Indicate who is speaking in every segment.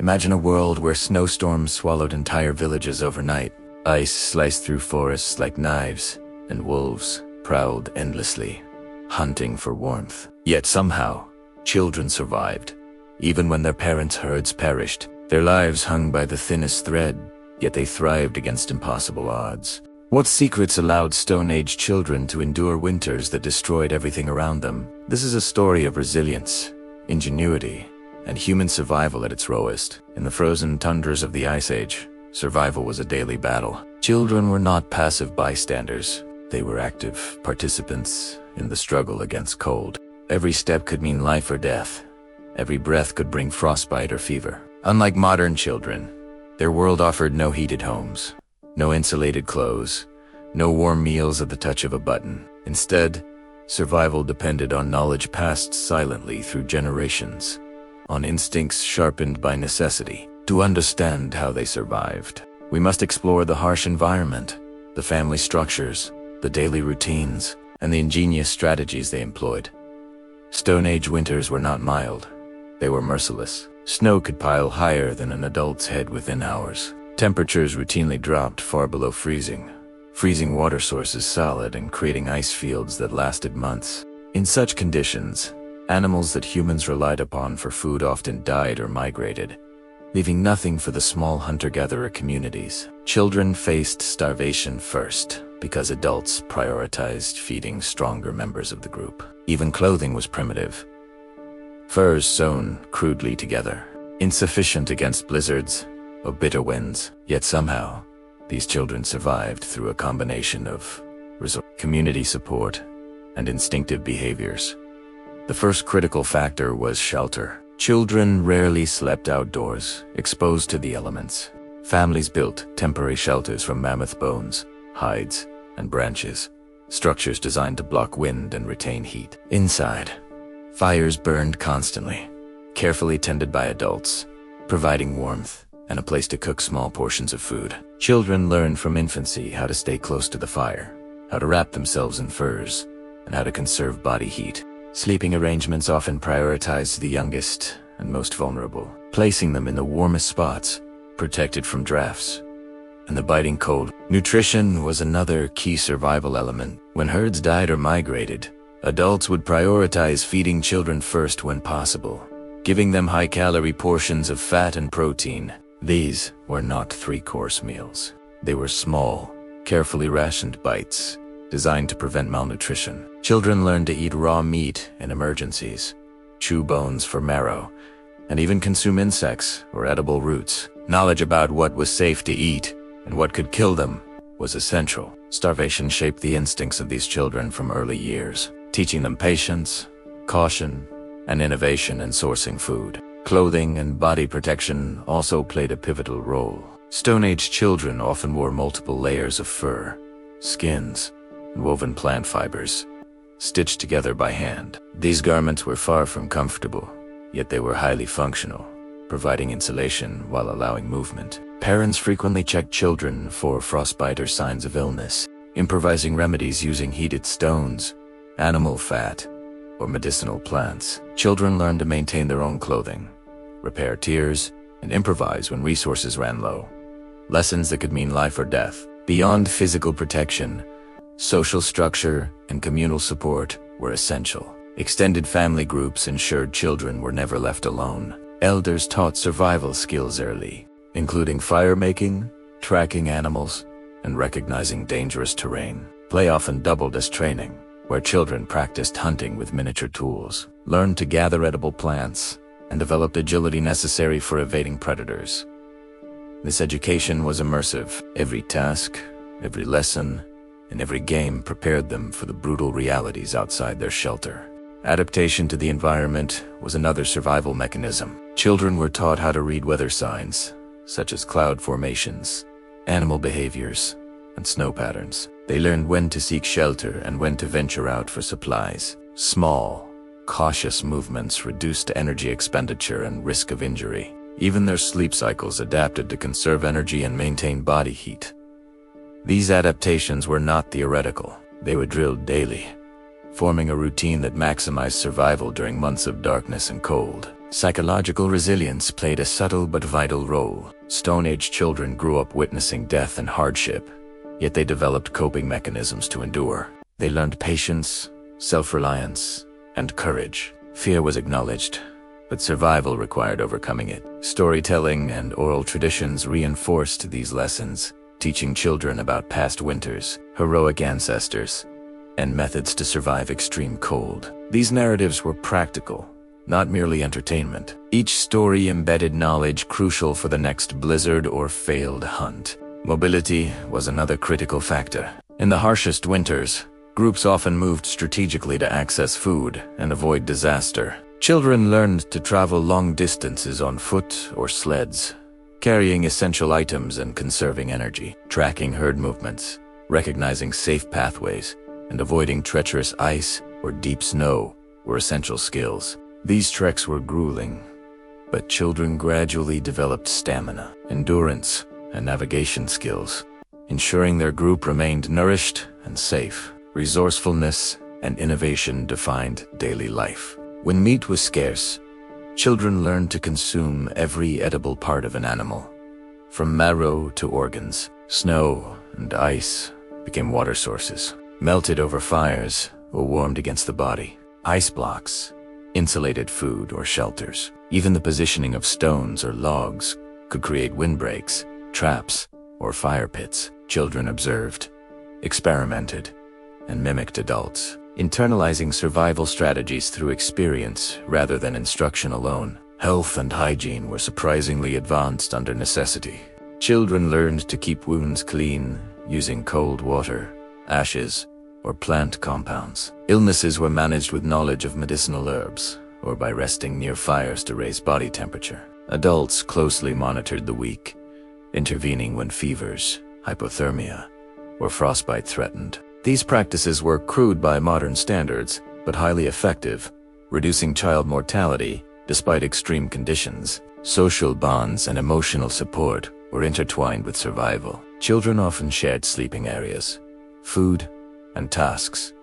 Speaker 1: Imagine a world where snowstorms swallowed entire villages overnight. Ice sliced through forests like knives, and wolves prowled endlessly, hunting for warmth. Yet somehow, children survived. Even when their parents' herds perished, their lives hung by the thinnest thread, yet they thrived against impossible odds. What secrets allowed Stone Age children to endure winters that destroyed everything around them? This is a story of resilience, ingenuity, and human survival at its rawest. In the frozen tundras of the Ice Age, survival was a daily battle. Children were not passive bystanders. They were active participants in the struggle against cold. Every step could mean life or death. Every breath could bring frostbite or fever. Unlike modern children, their world offered no heated homes, no insulated clothes, no warm meals at the touch of a button. Instead, survival depended on knowledge passed silently through generations, on instincts sharpened by necessity. To understand how they survived, we must explore the harsh environment, the family structures, the daily routines, and the ingenious strategies they employed. Stone Age winters were not mild. They were merciless. Snow could pile higher than an adult's head within hours. Temperatures routinely dropped far below freezing water sources solid and creating ice fields that lasted months. In such conditions, animals that humans relied upon for food often died or migrated, leaving nothing for the small hunter-gatherer communities. Children faced starvation first, because adults prioritized feeding stronger members of the group. Even clothing was primitive. Furs sewn crudely together, insufficient against blizzards or bitter winds. Yet somehow, these children survived through a combination of community support and instinctive behaviors. The first critical factor was shelter. Children rarely slept outdoors, exposed to the elements. Families built temporary shelters from mammoth bones, hides, and branches, structures designed to block wind and retain heat. Inside, fires burned constantly, carefully tended by adults, providing warmth and a place to cook small portions of food. Children learned from infancy how to stay close to the fire, how to wrap themselves in furs, and how to conserve body heat. Sleeping arrangements often prioritized the youngest and most vulnerable, placing them in the warmest spots, protected from drafts and the biting cold. Nutrition was another key survival element. When herds died or migrated, adults would prioritize feeding children first when possible, giving them high-calorie portions of fat and protein. These were not three-course meals. They were small, carefully rationed bites, designed to prevent malnutrition. Children learned to eat raw meat in emergencies, chew bones for marrow, and even consume insects or edible roots. Knowledge about what was safe to eat and what could kill them was essential. Starvation shaped the instincts of these children from early years, teaching them patience, caution, and innovation in sourcing food. Clothing and body protection also played a pivotal role. Stone Age children often wore multiple layers of fur, skins, and woven plant fibers, stitched together by hand. These garments were far from comfortable, yet they were highly functional, providing insulation while allowing movement. Parents frequently checked children for frostbite or signs of illness, improvising remedies using heated stones, animal fat, or medicinal plants. Children learned to maintain their own clothing, repair tears, and improvise when resources ran low. Lessons that could mean life or death. Beyond physical protection, social structure and communal support were essential. Extended family groups ensured children were never left alone. Elders taught survival skills early, including fire making, tracking animals, and recognizing dangerous terrain. Play often doubled as training, where children practiced hunting with miniature tools, learned to gather edible plants, and developed agility necessary for evading predators. This education was immersive. Every task, every lesson, and every game prepared them for the brutal realities outside their shelter. Adaptation to the environment was another survival mechanism. Children were taught how to read weather signs, such as cloud formations, animal behaviors, and snow patterns. They learned when to seek shelter and when to venture out for supplies. Small, cautious movements reduced energy expenditure and risk of injury. Even their sleep cycles adapted to conserve energy and maintain body heat. These adaptations were not theoretical. They were drilled daily, forming a routine that maximized survival during months of darkness and cold. Psychological resilience played a subtle but vital role. Stone Age children grew up witnessing death and hardship, yet they developed coping mechanisms to endure. They learned patience, self-reliance, and courage. Fear was acknowledged, but survival required overcoming it. Storytelling and oral traditions reinforced these lessons, teaching children about past winters, heroic ancestors, and methods to survive extreme cold. These narratives were practical, not merely entertainment. Each story embedded knowledge crucial for the next blizzard or failed hunt. Mobility was another critical factor. In the harshest winters, groups often moved strategically to access food and avoid disaster. Children learned to travel long distances on foot or sleds, carrying essential items and conserving energy. Tracking herd movements, recognizing safe pathways, and avoiding treacherous ice or deep snow were essential skills. These treks were grueling, but children gradually developed stamina, endurance, and navigation skills, ensuring their group remained nourished and safe. Resourcefulness and innovation defined daily life. When meat was scarce, children learned to consume every edible part of an animal, from marrow to organs. Snow and ice became water sources, melted over fires or warmed against the body. Ice blocks insulated food or shelters. Even the positioning of stones or logs could create windbreaks, traps, or fire pits. Children observed, experimented, and mimicked adults, internalizing survival strategies through experience rather than instruction alone. Health and hygiene were surprisingly advanced under necessity. Children learned to keep wounds clean using cold water, ashes, or plant compounds. Illnesses were managed with knowledge of medicinal herbs, or by resting near fires to raise body temperature. Adults closely monitored the weak, intervening when fevers, hypothermia, or frostbite threatened. These practices were crude by modern standards, but highly effective, reducing child mortality despite extreme conditions. Social bonds and emotional support were intertwined with survival. Children often shared sleeping areas, food, and tasks,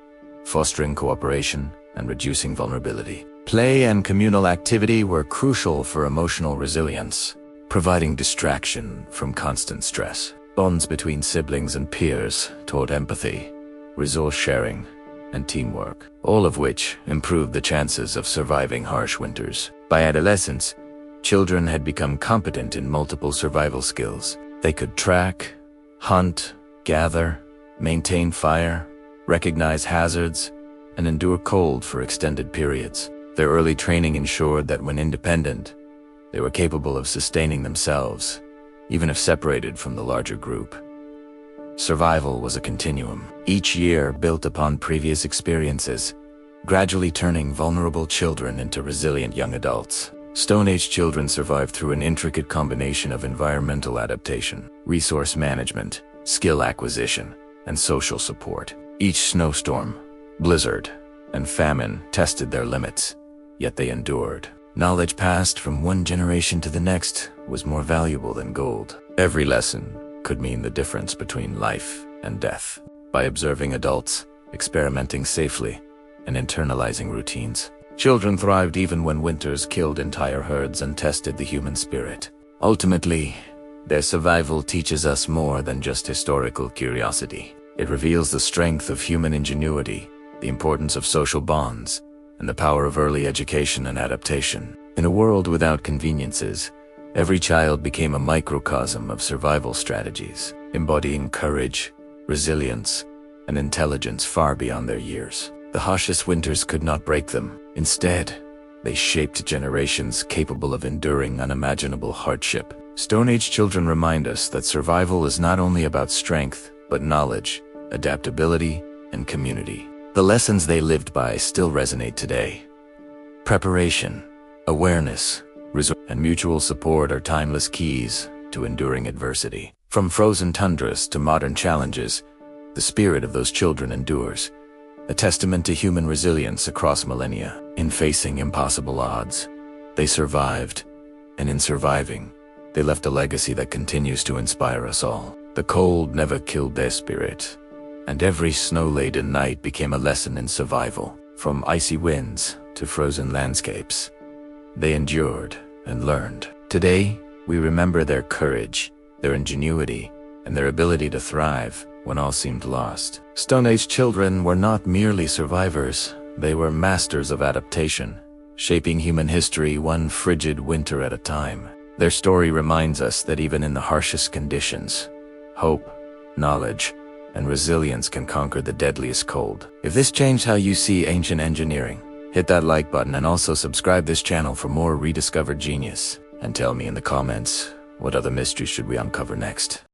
Speaker 1: fostering cooperation and reducing vulnerability. Play and communal activity were crucial for emotional resilience, providing distraction from constant stress. Bonds between siblings and peers taught empathy, resource sharing, and teamwork, all of which improved the chances of surviving harsh winters. By adolescence, children had become competent in multiple survival skills. They could track, hunt, gather, maintain fire, recognize hazards, and endure cold for extended periods. Their early training ensured that when independent, they were capable of sustaining themselves, even if separated from the larger group. Survival was a continuum, each year built upon previous experiences, gradually turning vulnerable children into resilient young adults. Stone Age children survived through an intricate combination of environmental adaptation, resource management, skill acquisition, and social support. Each snowstorm, blizzard, and famine tested their limits, yet they endured. Knowledge passed from one generation to the next was more valuable than gold. Every lesson could mean the difference between life and death. By observing adults, experimenting safely, and internalizing routines, children thrived even when winters killed entire herds and tested the human spirit. Ultimately, their survival teaches us more than just historical curiosity. It reveals the strength of human ingenuity, the importance of social bonds, and the power of early education and adaptation. In a world without conveniences, every child became a microcosm of survival strategies, embodying courage, resilience, and intelligence far beyond their years. The harshest winters could not break them. Instead, they shaped generations capable of enduring unimaginable hardship. Stone Age children remind us that survival is not only about strength, but knowledge, adaptability, and community. The lessons they lived by still resonate today. Preparation, awareness, and mutual support are timeless keys to enduring adversity. From frozen tundras to modern challenges, the spirit of those children endures, a testament to human resilience across millennia. In facing impossible odds, they survived, and in surviving, they left a legacy that continues to inspire us all. The cold never killed their spirit, and every snow-laden night became a lesson in survival. From icy winds to frozen landscapes, They endured and learned. Today, we remember their courage, their ingenuity, and their ability to thrive when all seemed lost. Stone Age children were not merely survivors, they were masters of adaptation, shaping human history one frigid winter at a time. Their story reminds us that even in the harshest conditions, hope, knowledge, and resilience can conquer the deadliest cold. If this changed how you see ancient engineering, hit that like button and also subscribe this channel for more rediscovered genius. And tell me in the comments, what other mysteries should we uncover next?